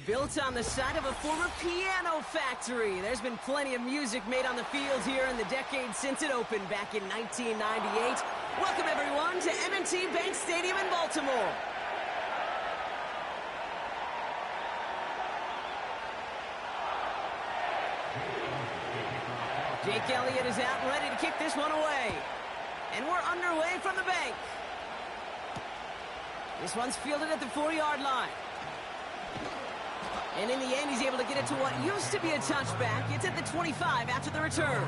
Built on the site of a former piano factory, there's been plenty of music made on the field here in the decade since it opened back in 1998. Welcome, everyone, to M&T Bank Stadium in Baltimore. Jake Elliott is out and ready to kick this one away. And we're underway from the bank. This one's fielded at the 4-yard line. And in the end, he's able to get it to what used to be a touchback. It's at the 25 after the return.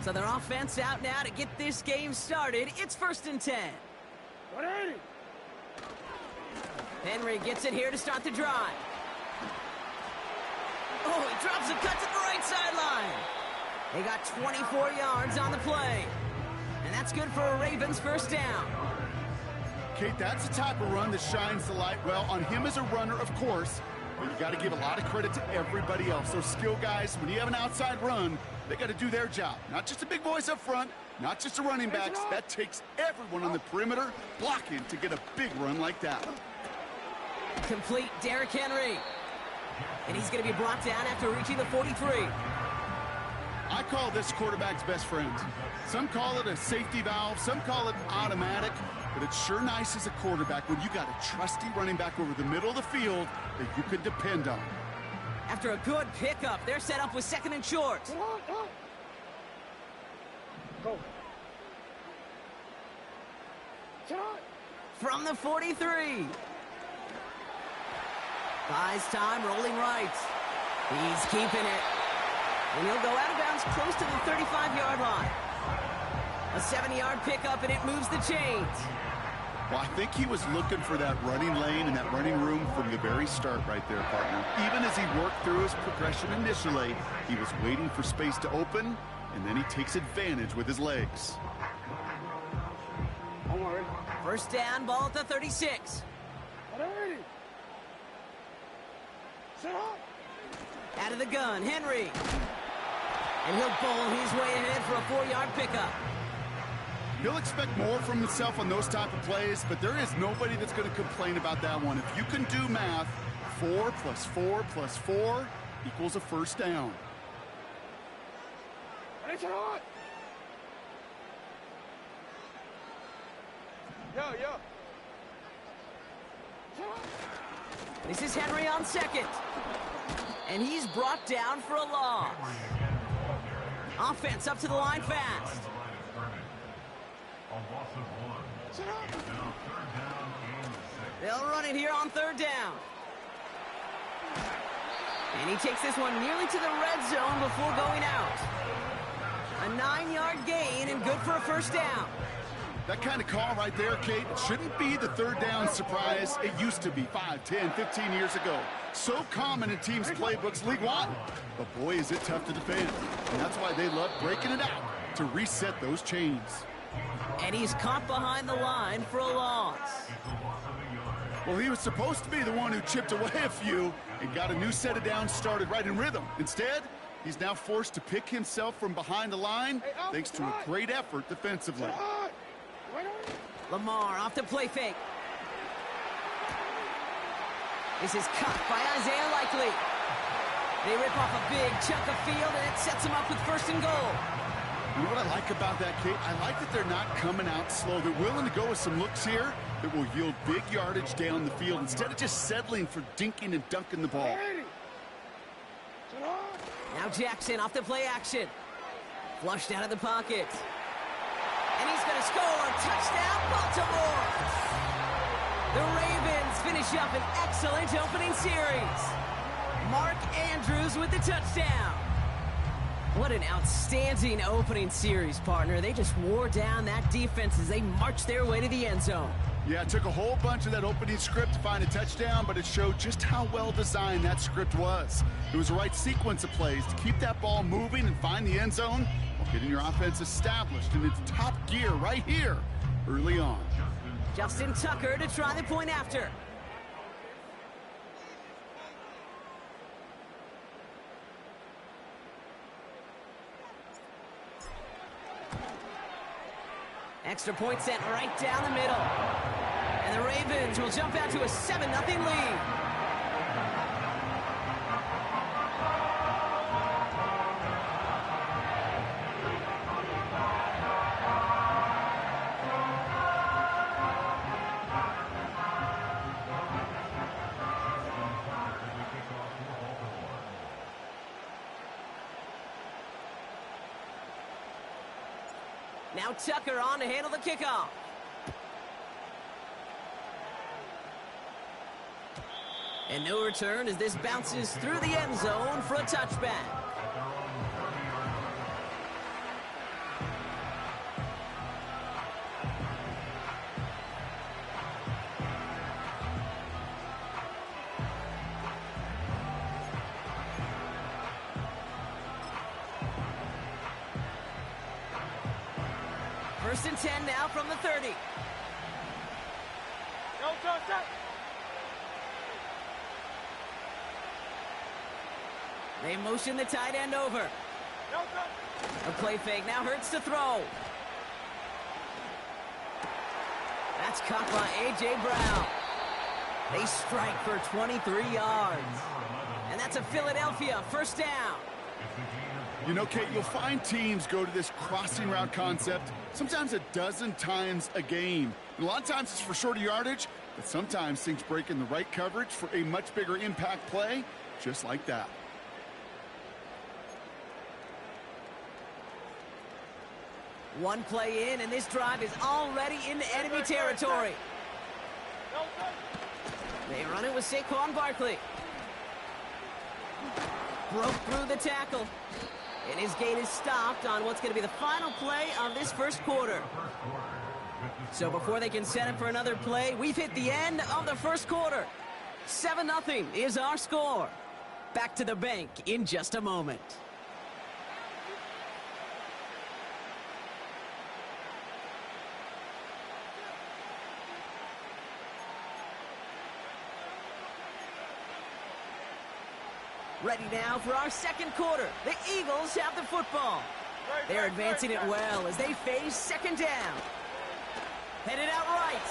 So their offense out now to get this game started. It's 1st and 10. 180. Henry gets it here to start the drive. Oh, he drops a cut to the right sideline. They got 24 yards on the play. And that's good for a Ravens 1st down. Kate, that's the type of run that shines the light well on him as a runner, of course. But you got to give a lot of credit to everybody else. Those skill guys, when you have an outside run, they got to do their job. Not just the big boys up front, not just the running backs. That takes everyone on the perimeter blocking to get a big run like that. Complete Derrick Henry. And he's going to be brought down after reaching the 43. I call this quarterback's best friend. Some call it a safety valve, some call it automatic, but it's sure nice as a quarterback when you got a trusty running back over the middle of the field that you can depend on. After a good pickup, they're set up with 2nd and short. Go. From the 43. Buys time, rolling right. He's keeping it. And he'll go out of bounds close to the 35-yard line. A 7-yard pickup, and it moves the chains. Well, I think he was looking for that running lane and that running room from the very start right there, partner. Even as he worked through his progression initially, he was waiting for space to open, and then he takes advantage with his legs. 1st down, ball at the 36. 180. Out of the gun, Henry. And he'll bowl his way ahead for a 4-yard pickup. He'll expect more from himself on those type of plays, but there is nobody that's going to complain about that one. If you can do math, 4 plus 4 plus 4 equals a 1st down. Yo. This is Henry on 2nd. And he's brought down for a loss. Offense up to the line fast. They'll run it here on 3rd down. And he takes this one nearly to the red zone before going out. A 9-yard gain and good for a 1st down. That kind of call right there, Kate, it shouldn't be the 3rd down surprise. It used to be 5, 10, 15 years ago. So common in teams' playbooks league-wide. But boy, is it tough to defend. And that's why they love breaking it out to reset those chains. And he's caught behind the line for a loss. Well, he was supposed to be the one who chipped away a few and got a new set of downs started right in rhythm. Instead, he's now forced to pick himself from behind the line thanks to a great effort defensively. Lamar off the play fake. This is cut by Isaiah Likely. They rip off a big chunk of field, and it sets them up with 1st and goal. You know what I like about that, Kate? I like that they're not coming out slow. They're willing to go with some looks here that will yield big yardage down the field instead of just settling for dinking and dunking the ball. Now Jackson off the play action. Flushed out of the pocket. And he's going to score. Touchdown, Baltimore! The Ravens finish up an excellent opening series. Mark Andrews with the touchdown. What an outstanding opening series, partner. They just wore down that defense as they marched their way to the end zone. Yeah, it took a whole bunch of that opening script to find a touchdown, but it showed just how well designed that script was. It was the right sequence of plays to keep that ball moving and find the end zone while getting your offense established in its top gear right here early on. Justin Tucker to try the point after. Extra point sent right down the middle. And the Ravens will jump out to a 7-0 lead. Now Tucker on to handle the kickoff. And no return as this bounces through the end zone for a touchback. First and 10 now from the 30. They motion the tight end over. A play fake. Now Hurts to throw. That's caught by A.J. Brown. They strike for 23 yards. And that's a Philadelphia first down. You know, Kate, you'll find teams go to this crossing route concept sometimes a dozen times a game. And a lot of times it's for shorter yardage, but sometimes things break in the right coverage for a much bigger impact play, just like that. One play in, and this drive is already into enemy territory. They run it with Saquon Barkley. Broke through the tackle. And his gain is stopped on what's going to be the final play of this first quarter. So before they can set up for another play, we've hit the end of the first quarter. 7-0 is our score. Back to the bank in just a moment. Ready now for our second quarter. The Eagles have the football. They're advancing it well as they face second down. Headed out right.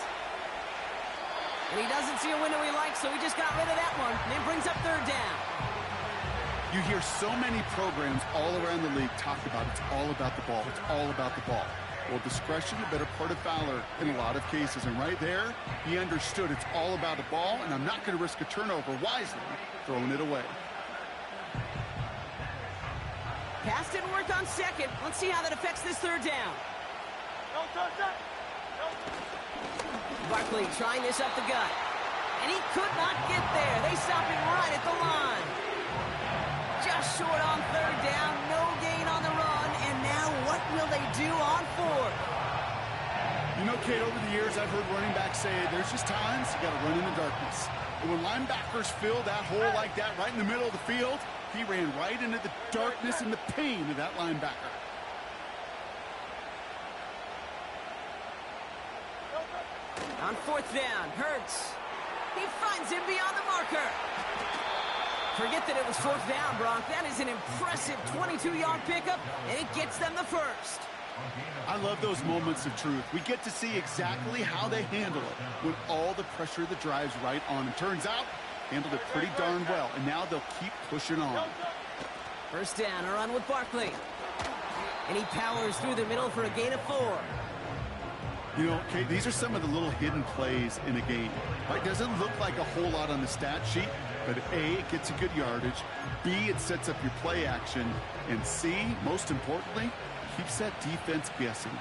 And he doesn't see a window he likes, so he just got rid of that one. And it brings up third down. You hear so many programs all around the league talk about it's all about the ball. It's all about the ball. Well, discretion, the better part of valor in a lot of cases. And right there, he understood it's all about the ball, and I'm not going to risk a turnover wisely, throwing it away. Pass didn't work on second. Let's see how that affects this third down. Barkley trying this up the gut. And he could not get there. They stop him right at the line. Just short on third down. No gain on the run. And now what will they do on fourth? You know, Kate, over the years, I've heard running backs say there's just times you got to run in the darkness. And when linebackers fill that hole like that right in the middle of the field, he ran right into the darkness and the pain of that linebacker. On fourth down, Hurts. He finds him beyond the marker. Forget that it was fourth down, Brock. That is an impressive 22-yard pickup, and it gets them the first. I love those moments of truth. We get to see exactly how they handle it when all the pressure of the drive's right on. And turns out, handled it pretty darn well, and now they'll keep pushing on. First down, a run with Barkley. And he powers through the middle for a gain of 4. You know, Kate, these are some of the little hidden plays in a game. Right? Doesn't look like a whole lot on the stat sheet, but A, it gets a good yardage. B, it sets up your play action. And C, most importantly, keeps that defense guessing.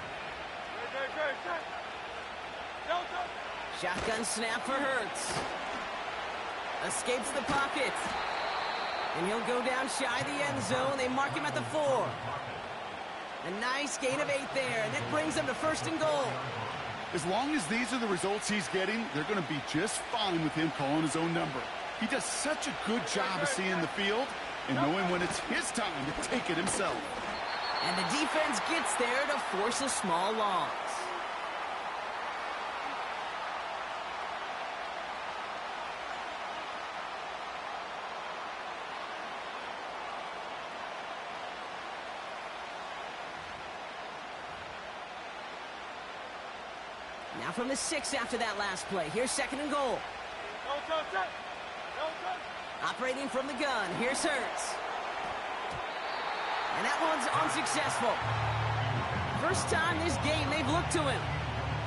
Shotgun snap for Hurts. Escapes the pocket. And he'll go down shy of the end zone. They mark him at the 4. A nice gain of 8 there, and it brings them to first and goal. As long as these are the results he's getting, they're going to be just fine with him calling his own number. He does such a good job of seeing the field and knowing when it's his time to take it himself. And the defense gets there to force a small loss. Now from the 6 after that last play. Here's 2nd and goal. Operating from the gun. Here's Hurts. And that one's unsuccessful. First time this game they've looked to him.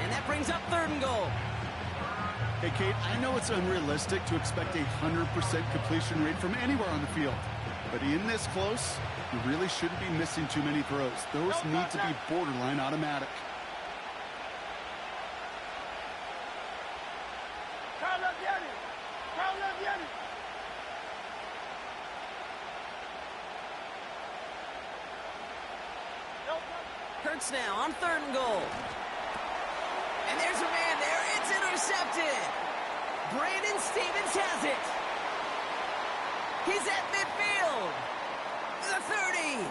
And that brings up 3rd and goal. Hey, Kate, I know it's unrealistic to expect a 100% completion rate from anywhere on the field. But in this close, you really shouldn't be missing too many throws. Those need to be borderline automatic. Hurts now on 3rd and goal. And there's a man there. It's intercepted. Brandon Stevens has it. He's at midfield. The 30.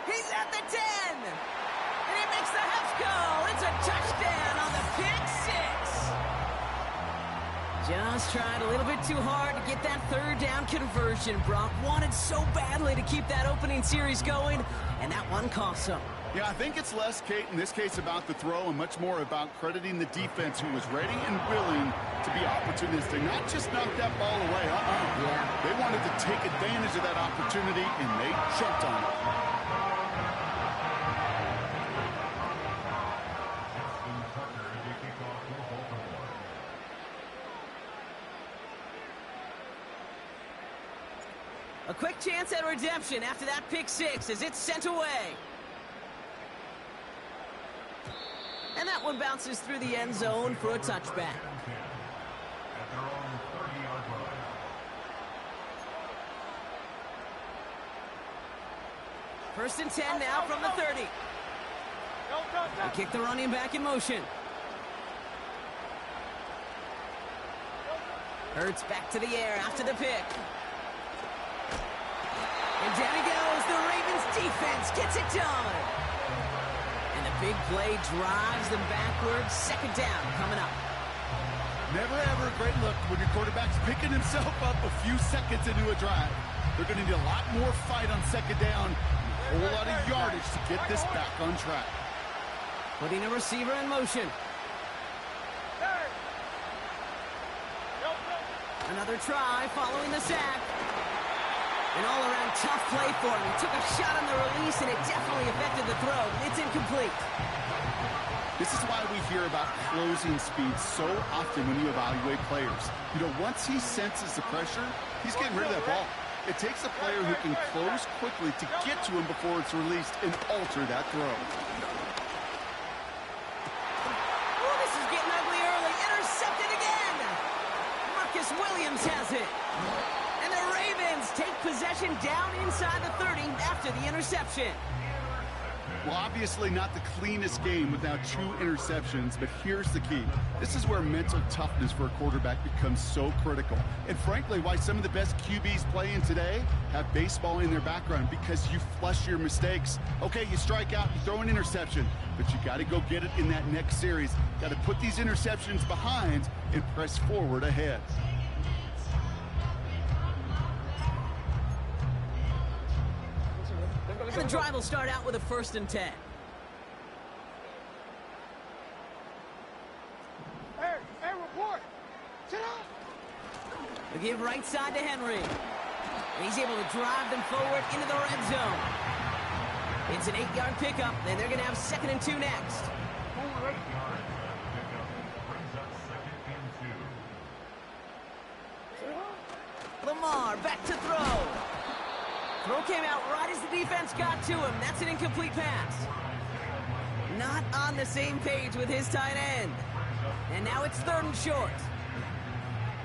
He's at the 10. And he makes the half goal. It's a touchdown on the pick 6. Just tried a little bit too hard to get that 3rd down conversion. Brock wanted so badly to keep that opening series going, and that one cost him. Yeah, I think it's less, Kate, in this case about the throw and much more about crediting the defense who was ready and willing to be opportunistic, not just knock that ball away. Yeah. They wanted to take advantage of that opportunity, and they jumped on it. A quick chance at redemption after that pick 6 as it's sent away. And that one bounces through the end zone for a touchback. First and 10 now from the 30. They kick the running back in motion. Hurts back to the air after the pick. And down he goes. The Ravens defense gets it done. And the big play drives them backwards. 2nd down coming up. Never ever a great look when your quarterback's picking himself up a few seconds into a drive. They're going to need a lot more fight on 2nd down. A whole lot of yardage to get this back on track. Putting a receiver in motion. Another try following the sack. An all-around tough play for him. He took a shot on the release, and it definitely affected the throw. It's incomplete. This is why we hear about closing speed so often when you evaluate players. You know, once he senses the pressure, he's getting rid of that ball. It takes a player who can close quickly to get to him before it's released and alter that throw. Oh, this is getting ugly early. Intercepted again. Marcus Williams has it. And the Ravens take possession down inside the 30 after the interception. Well, obviously not the cleanest game without 2 interceptions, but here's the key. This is where mental toughness for a quarterback becomes so critical. And frankly, why some of the best QBs playing today have baseball in their background, because you flush your mistakes. Okay, you strike out, you throw an interception, but you got to go get it in that next series. Got to put these interceptions behind and press forward ahead. And the drive will start out with a 1st and 10. Hey, report. Sit up. They give right side to Henry. And he's able to drive them forward into the red zone. It's an 8-yard pickup, and they're going to have 2nd and 2 next. Lamar back to throw. Throw came out right as the defense got to him. That's an incomplete pass. Not on the same page with his tight end. And now it's 3rd and short.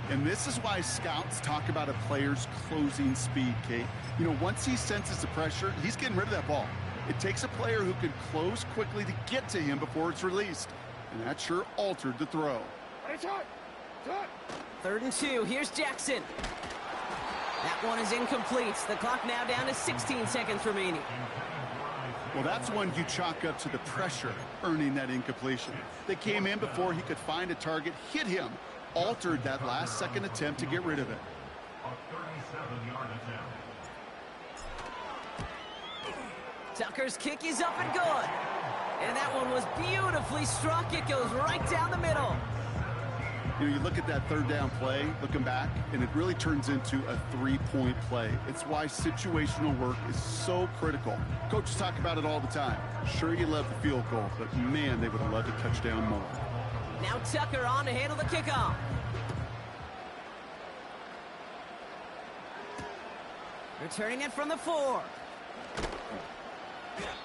And this is why scouts talk about a player's closing speed, Kate. You know, once he senses the pressure, he's getting rid of that ball. It takes a player who can close quickly to get to him before it's released. And that sure altered the throw. 3rd and 2. Here's Jackson. That one is incomplete. The clock now down to 16 seconds remaining. Well, that's one you chalk up to the pressure earning that incompletion. They came in before he could find a target, hit him, altered that last-second attempt to get rid of it. Tucker's kick is up and good. And that one was beautifully struck. It goes right down the middle. You know, you look at that third down play, looking back, and it really turns into a three-point play. It's why situational work is so critical. Coaches talk about it all the time. Sure, you love the field goal, but man, they would have loved a touchdown more. Now Tucker on to handle the kickoff. Returning it from the 4.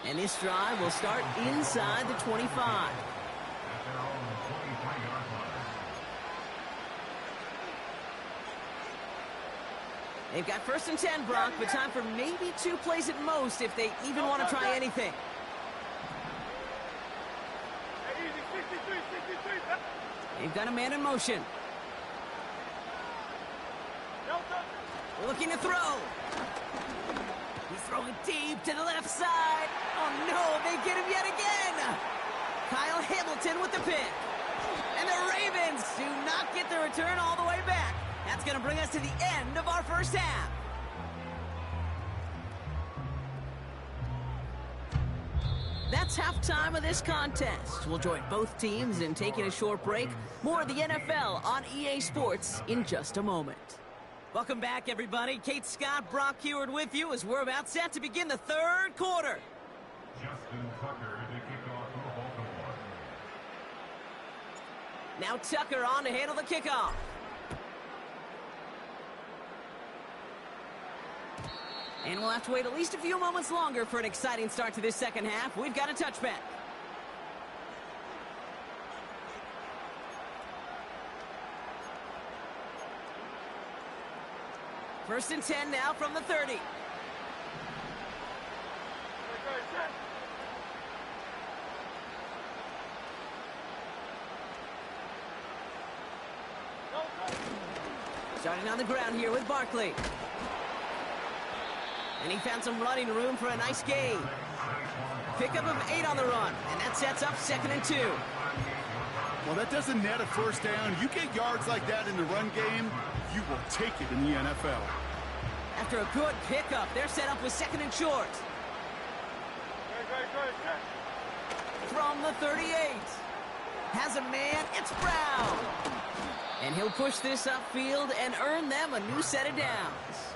And this drive will start inside the 25. They've got 1st and 10, Brock, but time for maybe 2 plays at most if they even want to try anything. They've got a man in motion. Looking to throw. He's throwing deep to the left side. Oh, no, they get him yet again. Kyle Hamilton with the pick. And the Ravens do not get the return all the way back. That's going to bring us to the end of our first half. That's halftime of this contest. We'll join both teams in taking a short break. More of the NFL on EA Sports in just a moment. Welcome back, everybody. Kate Scott, Brock Heward with you as we're about set to begin the third quarter. Justin Tucker to kick off for Baltimore. Now Tucker on to handle the kickoff. And we'll have to wait at least a few moments longer for an exciting start to this second half. We've got a touchback. First and 10 now from the 30. Starting on the ground here with Barkley. And he found some running room for a nice gain. Pickup of 8 on the run, and that sets up 2nd and 2. Well, that doesn't net a first down. You get yards like that in the run game, you will take it in the NFL. After a good pickup, they're set up with 2nd and short. From the 38. Has a man, it's Brown. And he'll push this upfield and earn them a new set of downs.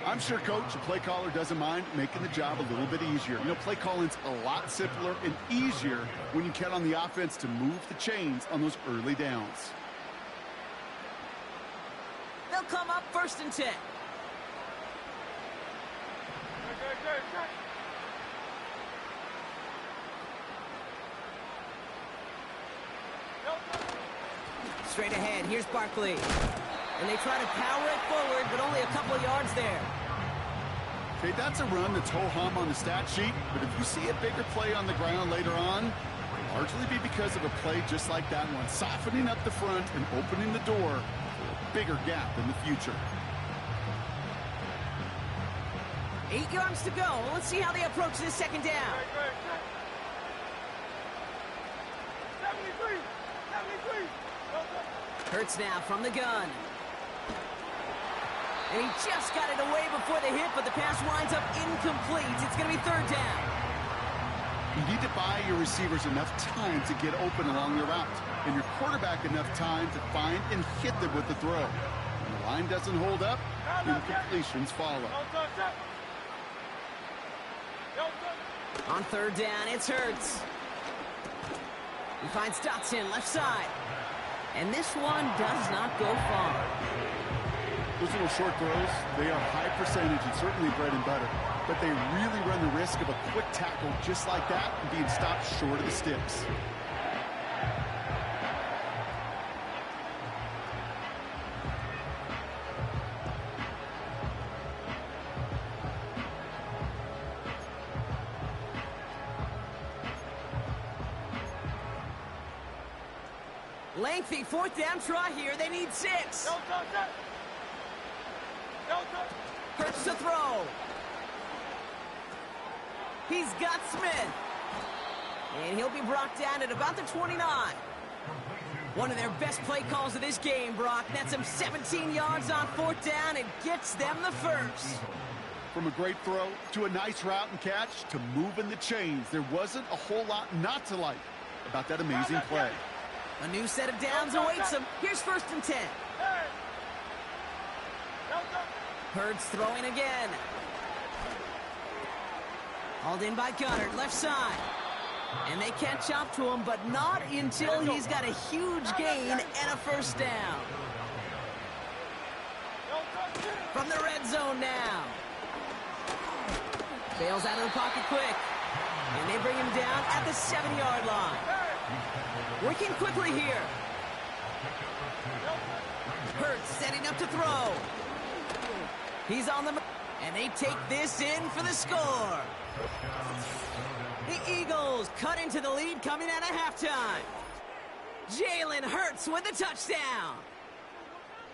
I'm sure Coach, the play caller, doesn't mind making the job a little bit easier. You know, play calling's a lot simpler and easier when you count on the offense to move the chains on those early downs. They'll come up 1st and 10. Straight ahead, here's Barkley. And they try to power it forward, but only a couple of yards there. Okay, that's a run that's ho-hum on the stat sheet, but if you see a bigger play on the ground later on, it'll largely be because of a play just like that one, softening up the front and opening the door for a bigger gap in the future. 8 yards to go. Let's see how they approach this second down. 73. Hurts now from the gun. And he just got it away before the hit, but the pass winds up incomplete. It's going to be 3rd down. You need to buy your receivers enough time to get open along their route, and your quarterback enough time to find and hit them with the throw. When the line doesn't hold up, incompletions follow. On 3rd down, it's Hurts. He finds Dotson left side. And this one does not go far. Those little short throws, they are high percentage and certainly bread and butter, but they really run the risk of a quick tackle just like that and being stopped short of the sticks. Lengthy 4th down try here. They need 6. Hurts to throw. He's got Smith. And he'll be brought down at about the 29. One of their best play calls of this game, Brock. Nets them 17 yards on 4th down and gets them the first. From a great throw to a nice route and catch to moving the chains, there wasn't a whole lot not to like about that amazing play. A new set of downs awaits him. Here's 1st and 10. Hurts throwing again. Hauled in by Goddard, left side. And they catch up to him, but not until he's got a huge gain and a 1st down. From the red zone now. Bails out of the pocket quick. And they bring him down at the 7-yard line. Working quickly here. Hurts setting up to throw. He's on the move. And they take this in for the score. The Eagles cut into the lead coming out of halftime. Jalen Hurts with the touchdown.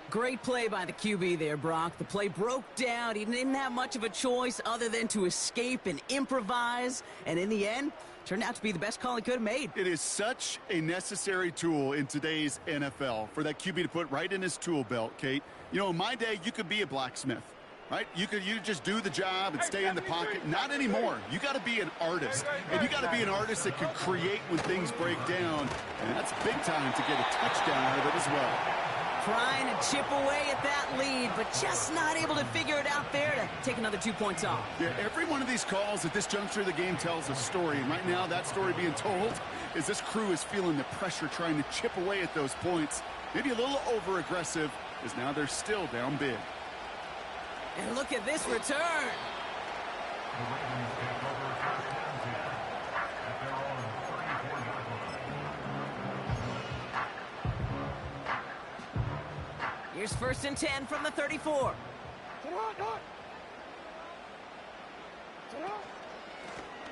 Great play by the QB there, Brock. The play broke down. He didn't have much of a choice other than to escape and improvise. And in the end, turned out to be the best call he could have made. It is such a necessary tool in today's NFL for that QB to put right in his tool belt, Kate. You know, in my day, you could be a blacksmith, right? You just do the job and stay in the pocket. Not anymore. You got to be an artist. And you got to be an artist that can create when things break down. And that's big time to get a touchdown out of it as well. Trying to chip away at that lead, but just not able to figure it out there to take another 2 points off. Yeah, every one of these calls at this juncture of the game tells a story. And right now, that story being told is this crew is feeling the pressure trying to chip away at those points. Maybe a little over-aggressive, as now they're still down big. And look at this return. Here's 1st and 10 from the 34.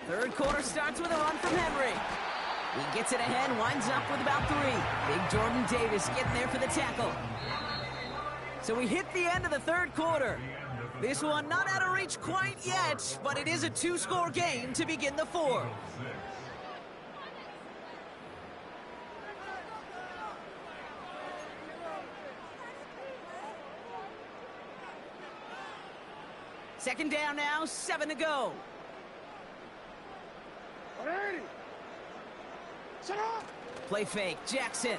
Third quarter starts with a run from Henry. He gets it ahead, winds up with about 3. Big Jordan Davis getting there for the tackle. So we hit the end of the third quarter. This one not out of reach quite yet, but it is a 2-score game to begin the 4th. Second down now, 7 to go. Play fake, Jackson.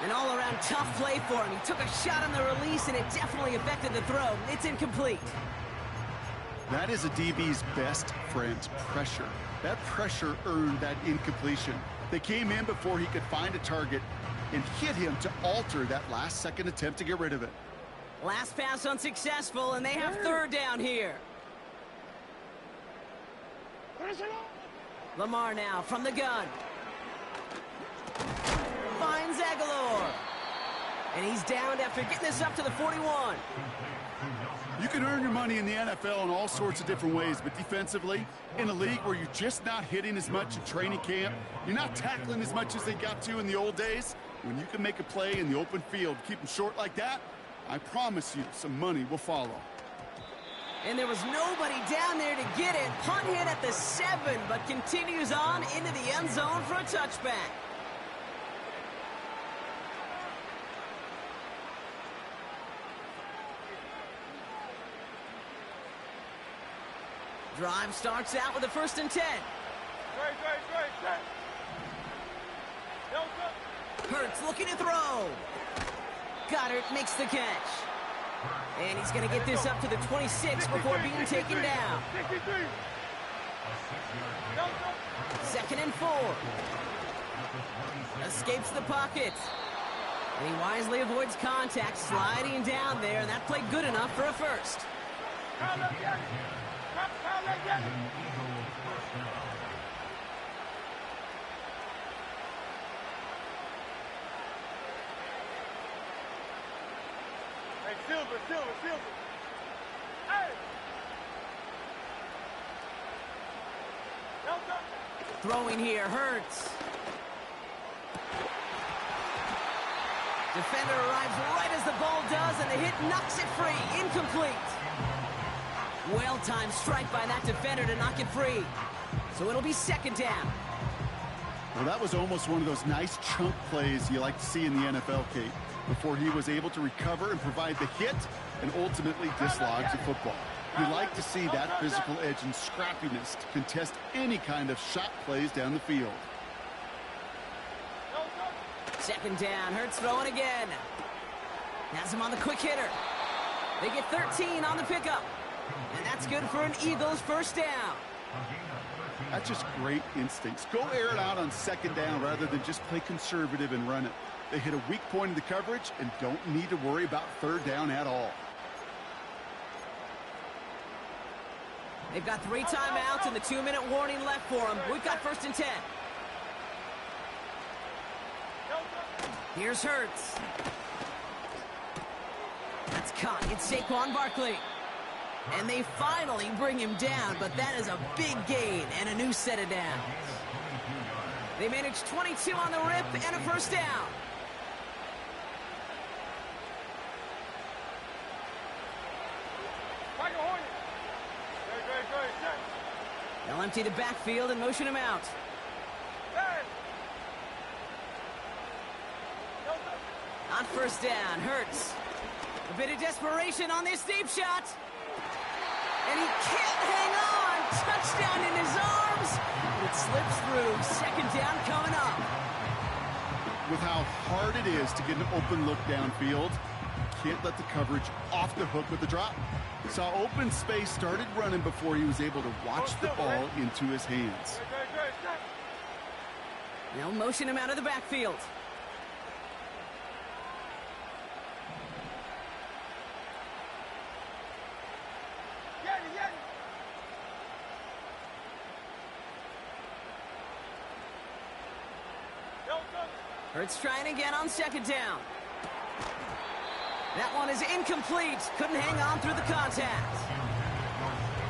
An all-around tough play for him. He took a shot on the release, and it definitely affected the throw. It's incomplete. That is a DB's best friend, pressure. That pressure earned that incompletion. They came in before he could find a target and hit him to alter that last-second attempt to get rid of it. Last pass unsuccessful, and they have 3rd down here. Lamar now from the gun. Finds Aguilar. And he's downed after getting this up to the 41. You can earn your money in the NFL in all sorts of different ways, but defensively, in a league where you're just not hitting as much in training camp, you're not tackling as much as they got to in the old days, when you can make a play in the open field, keep them short like that, I promise you some money will follow. And there was nobody down there to get it. Punt hit at the 7, but continues on into the end zone for a touchback. Drive starts out with a 1st and 10. Hurts looking to throw. Goddard makes the catch. And he's going to get this up to the 26 before being taken down. 2nd and 4. Escapes the pocket. And he wisely avoids contact, sliding down there, and that played good enough for a 1st. Silver. Hey! Throwing here, Hurts. Defender arrives right as the ball does, and the hit knocks it free. Incomplete. Well-timed strike by that defender to knock it free. So it'll be 2nd down. Well, that was almost one of those nice chunk plays you like to see in the NFL, Kate. before he was able to recover and provide the hit and ultimately dislodge the football. You like to see that physical edge and scrappiness to contest any kind of shot plays down the field. Second down, Hurts throwing again. Has him on the quick hitter. They get 13 on the pickup. And that's good for an Eagles first down. That's just great instincts. Go air it out on second down rather than just play conservative and run it. They hit a weak point in the coverage and don't need to worry about third down at all. They've got 3 timeouts and the 2-minute warning left for them. We've got 1st and 10. Here's Hurts. That's caught. It's Saquon Barkley. And they finally bring him down, but that is a big gain and a new set of downs. They managed 22 on the rip and a first down. They'll empty the backfield and motion him out. On first down, Hurts. A bit of desperation on this deep shot. And he can't hang on. Touchdown in his arms. It slips through. Second down coming up. With how hard it is to get an open look downfield, can't let the coverage off the hook with the drop. Saw open space, started running before he was able to watch the ball into his hands. They'll motion him out of the backfield. Hurts trying again on second down. That one is incomplete. Couldn't hang on through the contact.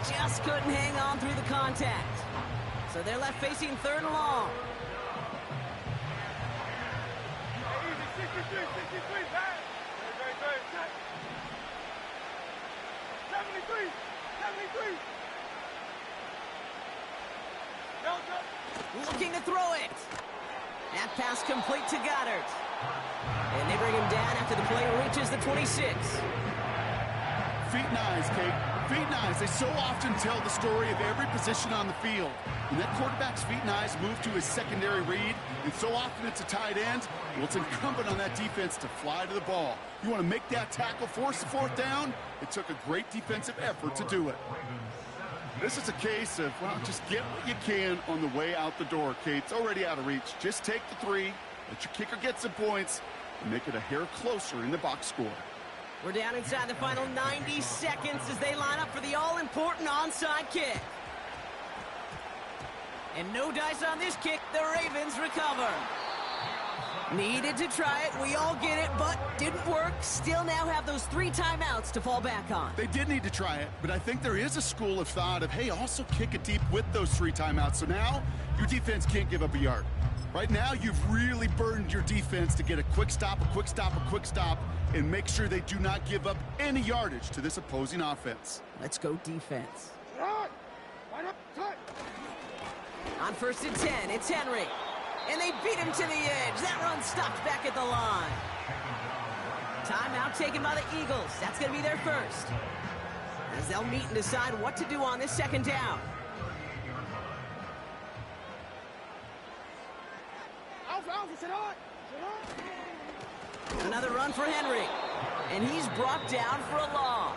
Just couldn't hang on through the contact. So they're left facing 3rd and long. Looking to throw it. That pass complete to Goddard. And they bring him down after the play reaches the 26. Feet and eyes, Kate. Feet and eyes. They so often tell the story of every position on the field. When that quarterback's feet and eyes move to his secondary read, and so often it's a tight end, well, it's incumbent on that defense to fly to the ball. You want to make that tackle, force the 4th down? It took a great defensive effort to do it. This is a case of, well, just get what you can on the way out the door, Kate. It's already out of reach. Just take the 3, let your kicker get some points, and make it a hair closer in the box score. We're down inside the final 90 seconds as they line up for the all-important onside kick. And no dice on this kick. The Ravens recover. Needed to try it. We all get it, but didn't work. Still now have those 3 timeouts to fall back on. They did need to try it, but I think there is a school of thought of, hey, also kick it deep with those 3 timeouts. So now your defense can't give up a yard. Right now, you've really burdened your defense to get a quick stop, a quick stop, a quick stop, and make sure they do not give up any yardage to this opposing offense. Let's go defense. On 1st and 10, it's Henry. And they beat him to the edge. That run stopped back at the line. Timeout taken by the Eagles. That's going to be their first. As they'll meet and decide what to do on this second down. Another run for Henry. And he's brought down for a loss.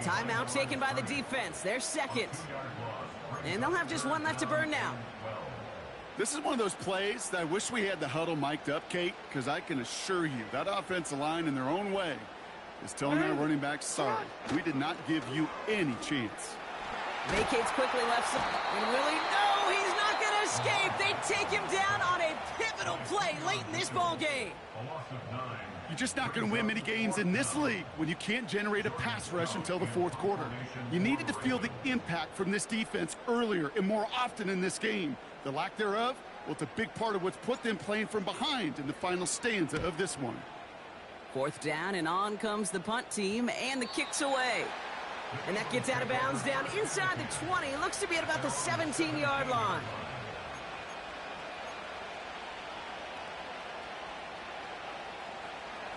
Timeout taken by the defense. Their second. And they'll have just 1 left to burn now. This is one of those plays that I wish we had the huddle mic'd up, Kate, because I can assure you that offensive line in their own way is telling their running back, sorry, we did not give you any chance. Vacates quickly left side. And Willie, no, he's not going to escape. They take him down on a pivotal play late in this ball game. You're just not going to win many games in this league when you can't generate a pass rush until the 4th quarter. You needed to feel the impact from this defense earlier and more often in this game. The lack thereof, well, it's a big part of what's put them playing from behind in the final stanza of this one. 4th down, and on comes the punt team, and the kick's away. And that gets out of bounds down inside the 20. Looks to be at about the 17-yard line.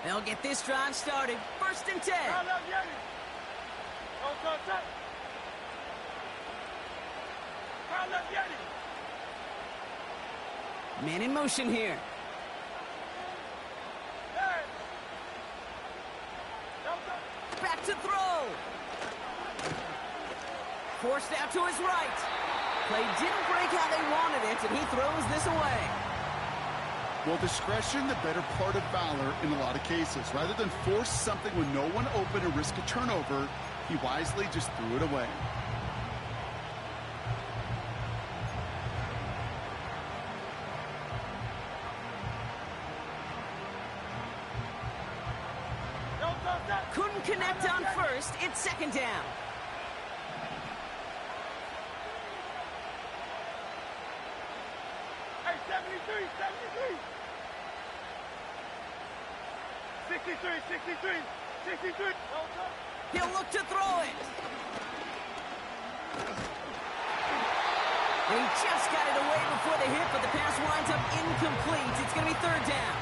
They'll get this drive started. 1st and 10. Man in motion here. Back to throw. Forced out to his right. Play didn't break how they wanted it, and he throws this away. Well, discretion, the better part of valor in a lot of cases. Rather than force something with no one open and risk a turnover, he wisely just threw it away. Couldn't connect on 1st. It's 2nd down. Hey, 73. 63. He'll look to throw it. They just got it away before the hit, but the pass winds up incomplete. It's going to be 3rd down.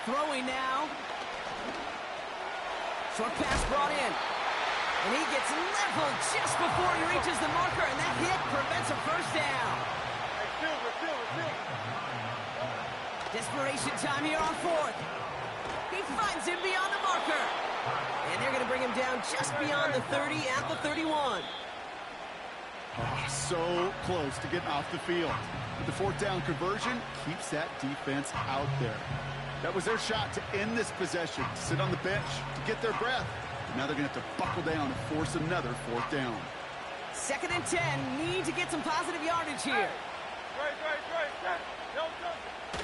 Throwing now. Short pass brought in. And he gets leveled just before he reaches the marker, and that hit prevents a 1st down. Desperation time here on 4th. He finds him beyond the marker. And they're going to bring him down just beyond the 30 at the 31. Oh, so close to getting off the field. But the 4th down conversion keeps that defense out there. That was their shot to end this possession, to sit on the bench, to get their breath. But now they're going to have to buckle down and force another 4th down. 2nd and 10. Need to get some positive yardage here.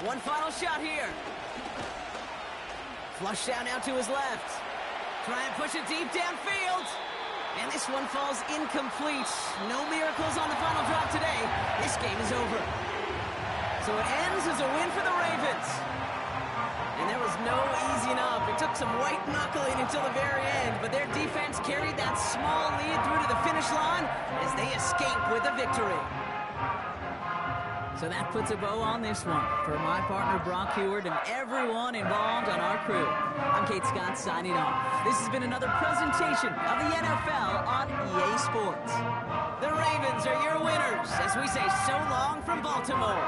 One final shot here. Flush down now to his left. Try and push it deep downfield. And this one falls incomplete. No miracles on the final drive today. This game is over. So it ends as a win for the Ravens. And there was no easing up. It took some white knuckling until the very end, but their defense carried that small lead through to the finish line as they escape with a victory. So that puts a bow on this one. For my partner Brock Heward and everyone involved on our crew, I'm Kate Scott signing off. This has been another presentation of the NFL on EA Sports. The Ravens are your winners as we say so long from Baltimore.